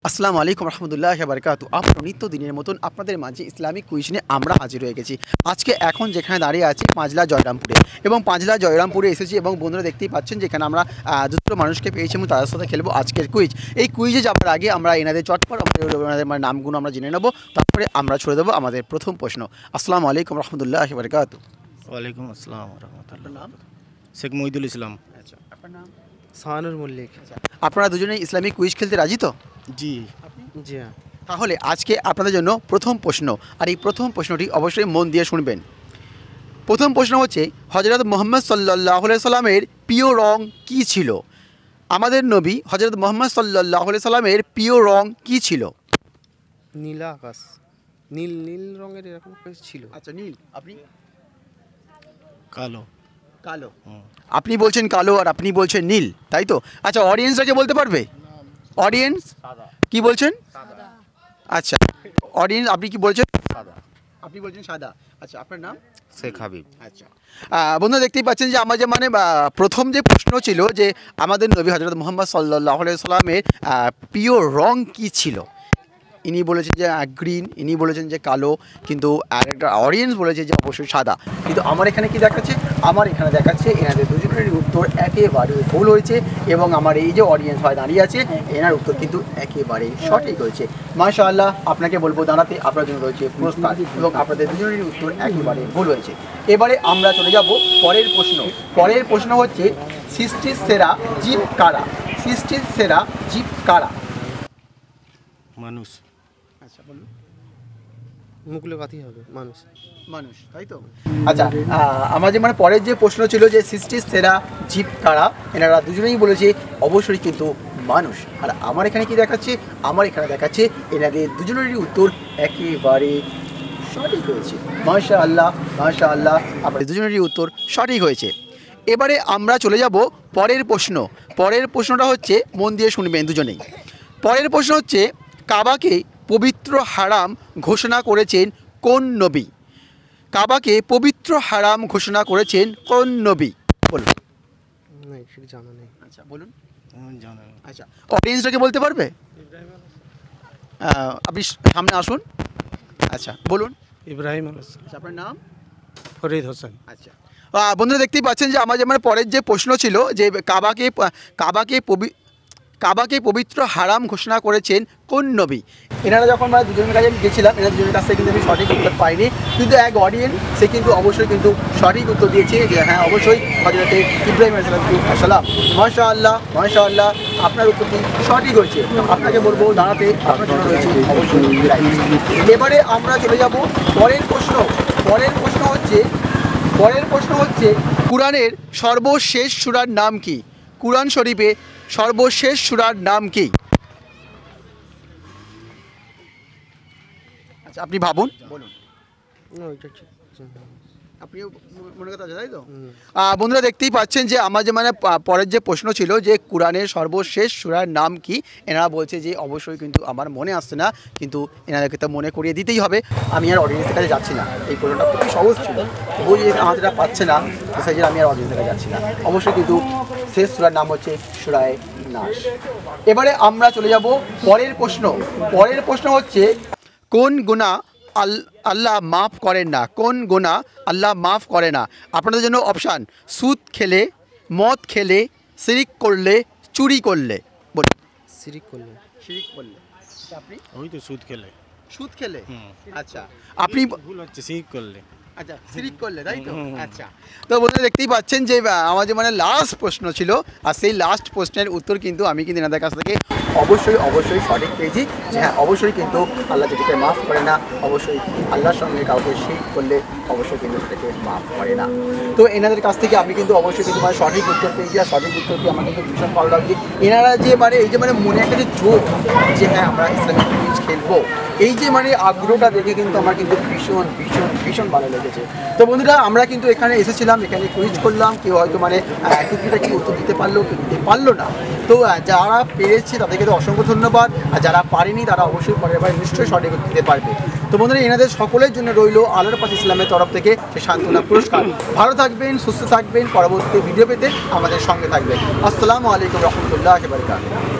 আসসালামু আলাইকুম রহমতুল্লাহি ওয়া বারাকাতুহু। আপনার নিত্যদিনের মতন আপনাদের মাঝে ইসলামিক কুইজ নিয়ে আমরা হাজির হয়ে গেছি। আজকে এখন যেখানে দাঁড়িয়ে আছি পাঁচলা জয়রামপুরে, এবং পাঁচলা জয়রামপুরে এসেছি এবং বন্ধুরা দেখতেই পাচ্ছেন যেখানে আমরা দুটো মানুষকে পেয়েছি এবং তাদের সাথে খেলবো আজকের কুইজ। এই কুইজে যাওয়ার আগে আমরা এনাদের চটপট ওনাদের নামগুলো আমরা জেনে নেবো, তারপরে আমরা ছড়ে দেবো আমাদের প্রথম প্রশ্ন। আসসালামু আলাইকুম রহমতুল্লাহি ওয়া বারাকাতুহু। ওয়ালাইকুম আসসালাম রহমতুল্লাহ। নাম? শেখ মহিদুল ইসলাম। আচ্ছা, আপনার নাম? শাহানুর মল্লিক। আপনারা দুজনেই ইসলামিক কুইজ খেলতে রাজি তো? জি। জি হ্যাঁ। তাহলে আজকে আপনাদের জন্য প্রথম প্রশ্ন, আর এই প্রথম প্রশ্নটি অবশ্যই মন দিয়ে শুনবেন। প্রথম প্রশ্ন হচ্ছে, হযরত মুহাম্মদ সাল্লাল্লাহু আলাইহি সাল্লামের প্রিয় রং কী ছিল? আমাদের নবী হযরত মুহাম্মদ সাল্লাল্লাহু আলাইহি সাল্লামের প্রিয় রং কী ছিল? নীলা আকাশ, নীল নীল রঙের এরকম কিছু ছিল। আচ্ছা, নীল। আপনি? কালো। কালো। আপনি বলছেন কালো আর আপনি বলছেন নীল, তাই তো? আচ্ছা, অডিয়েন্সরা কে বলতে পারবে? অডিয়েন্স কি বলছেন? আচ্ছা, অডিয়েন্স আপনি কি বলছেন? সাদা। আপনি বলছেন সাদা। আচ্ছা, আপনার নাম? শেখ হাবিব। আচ্ছা, বন্ধুরা দেখতেই পাচ্ছেন যে আমার যে প্রথম যে প্রশ্ন ছিল যে আমাদের নবী হযরত মুহাম্মদ সাল্লাল্লাহু আলাইহি সাল্লামের প্রিয় রং কী ছিল, ইনি বলেছেন যে গ্রিন, ইনি বলেছেন যে কালো, কিন্তু আরেকটা অডিয়েন্স বলেছে যে অবশ্যই সাদা। কিন্তু আমার এখানে কি দেখাচ্ছে? আমার এখানে দেখাচ্ছে এনাদের দুজনের উত্তর একেবারে ভুল হয়েছে, এবং আমার এই যে অডিয়েন্স হয় দাঁড়িয়ে আছে এনার উত্তর কিন্তু একেবারে সঠিক হয়েছে। মাশাআল্লাহ, আপনাকে বলবো দাঁড়াতে, আপনার জন্য রয়েছে পুরস্কার, এবং আপনাদের দুজনের উত্তর একেবারে ভুল হয়েছে। এবারে আমরা চলে যাব পরের প্রশ্ন। পরের প্রশ্ন হচ্ছে, সৃষ্টির সেরা জীব কারা? সৃষ্টির সেরা জীব কারা? মানুষ। আচ্ছা, বলুন। মুকুলে কাতি হবে মানুষ। মানুষ, তাই তো? আচ্ছা, আমার যে পরের যে প্রশ্ন ছিল যে সৃষ্টির সেরা জীব কারা, এনারা দুজনেই বলেছে অবশ্যই কিন্তু মানুষ। আর আমার এখানে কি দেখাচ্ছে? আমার এখানে দেখাচ্ছে এনাদের দুজনেরই উত্তর একেবারে সঠিক হয়েছে। মাশাআল্লাহ, মাশাআল্লাহ, আপনাদের দুজনেরই উত্তর সঠিক হয়েছে। এবারে আমরা চলে যাব পরের প্রশ্ন। পরের প্রশ্নটা হচ্ছে, মন দিয়ে শুনবেন দুজনেই। পরের প্রশ্ন হচ্ছে, কাবাকে পবিত্র হারাম ঘোষণা করেছেন কোন নবী? কাবাকে পবিত্র হারাম ঘোষণা করেছেন কোন নবী? বলুন। না, সেটা জানা নেই। আচ্ছা, বলুন। জানা নেই। আচ্ছা, অডিয়েন্সটাকে বলতে পারবে? আপনি সামনে আসুন। আচ্ছা, বলুন। ইব্রাহিম আচ্ছা, আপনার নাম? ফরিদ হোসেন। আচ্ছা, বন্ধুরা দেখতেই পাচ্ছেন যে আমার পরের যে প্রশ্ন ছিল যে কাবাকে পবিত্র হারাম ঘোষণা করেছেন কোন নবী? এনারা যখন দুজনের কাছে গেছিলাম, এনারা দুজনের কাছ থেকে কিন্তু আমি সঠিক উত্তর পাইনি, কিন্তু এক অডিয়েন্স সে কিন্তু অবশ্যই কিন্তু সঠিক উত্তর দিয়েছে যে হ্যাঁ অবশ্যই হযরতে ইব্রাহিম আলাইহিস সালাম। মাশাআল্লাহ, মাশাআল্লাহ, আপনার উত্তরটি সঠিক হয়েছে। আপনাকে বলবো দাঁড়াতে, আপনার জন্য রয়েছে অবশ্যই প্রাইজ। এবারে আমরা চলে যাব পরের প্রশ্ন। পরের প্রশ্ন হচ্ছে কুরআনের সর্বশেষ সূরার নাম কি? কুরআন শরীফে সর্বশেষ সূরার নাম কি? আচ্ছা, আপনি ভাবুন, বলুন। না, ওইটা ঠিক আপনিও মনে কথা আছে, তাই তো? বন্ধুরা দেখতেই পাচ্ছেন যে আমার যে পরের যে প্রশ্ন ছিল যে কুরআনের সর্বশেষ সূরার নাম কি, এনারা বলছে যে অবশ্যই কিন্তু আমার মনে আসছে না, কিন্তু এনাদেরকে তো মনে করিয়ে দিতেই হবে। আমি আর অডিয়েন্সের কাছে যাচ্ছি না, এই প্রশ্নটা খুবই সহজ ছিল, তবুও যে আমাদের পাচ্ছে না সেই জন্য আমি আর অডিয়েন্সের কাছে যাচ্ছি না। অবশ্যই কিন্তু শেষ সূরার নাম হচ্ছে সূরায়ে নাস। এবারে আমরা চলে যাব পরের প্রশ্ন। পরের প্রশ্ন হচ্ছে, কোন গুনাহ আল্লাহ মাফ করেন না? কোন গুনাহ আল্লাহ মাফ করে না? আপনাদের জন্য অপশান: সুদ খেলে, মদ খেলে, শিরিক করলে, চুরি করলে। বলুন। শিরিক করলে। শিরিক করলে। আপনি? ওই তো সুদ খেলে। সুদ খেলে। আচ্ছা, আপনি? ভুল হচ্ছে, শিরিক করলে। আচ্ছা, শিরিক করলে, তাই তো? আচ্ছা, তো বন্ধুরা দেখতেই পাচ্ছেন যে আমার যে লাস্ট প্রশ্ন ছিল, আর সেই লাস্ট প্রশ্নের উত্তর কিন্তু আমি কিন্তু এনাদের কাছ থেকে অবশ্যই সঠিক পেয়েছি যে হ্যাঁ অবশ্যই কিন্তু আল্লাহ যেটাকে মাফ করে না, অবশ্যই আল্লাহর সঙ্গে কাউকে শিরক করলে অবশ্যই কিন্তু সেটাকে মাফ করে না। তো এনাদের কাছ থেকে আমি কিন্তু অবশ্যই কিন্তু সঠিক উত্তর পেয়েছি, আর সঠিক উত্তরটি আমার কিন্তু ভীষণ ভালো লাগছে। এনারা যে এই যে মনে একটা যে জোর যে হ্যাঁ আমরা ইসলামিক কুইজ খেলবো, এই যে আগ্রহটা দেখে কিন্তু আমার কিন্তু ভীষণ ভীষণ ভীষণ ভালো লেগেছে। তো বন্ধুরা, আমরা কিন্তু এখানে এসেছিলাম, এখানে কুইজ করলাম, কেউ হয়তো টুকিটাকি উত্তর দিতে পারলো, কেউ দিতে পারলো না। তো যারা পেরেছে তাদেরকে তো অসংখ্য ধন্যবাদ, আর যারা পারেনি তারা অবশ্যই পরের বার নিশ্চয়ই সঠিক উত্তর দিতে পারবে। তো বন্ধুরা, এনাদের সকলের জন্য রইল আলোর পথ ইসলামের তরফ থেকে সে সান্ত্বনা পুরস্কার। ভালো থাকবেন, সুস্থ থাকবেন, পরবর্তী ভিডিও পেতে আমাদের সঙ্গে থাকবেন। আসসালামু আলাইকুম রহমতুল্লাহি ওয়া বারাকাতুহু।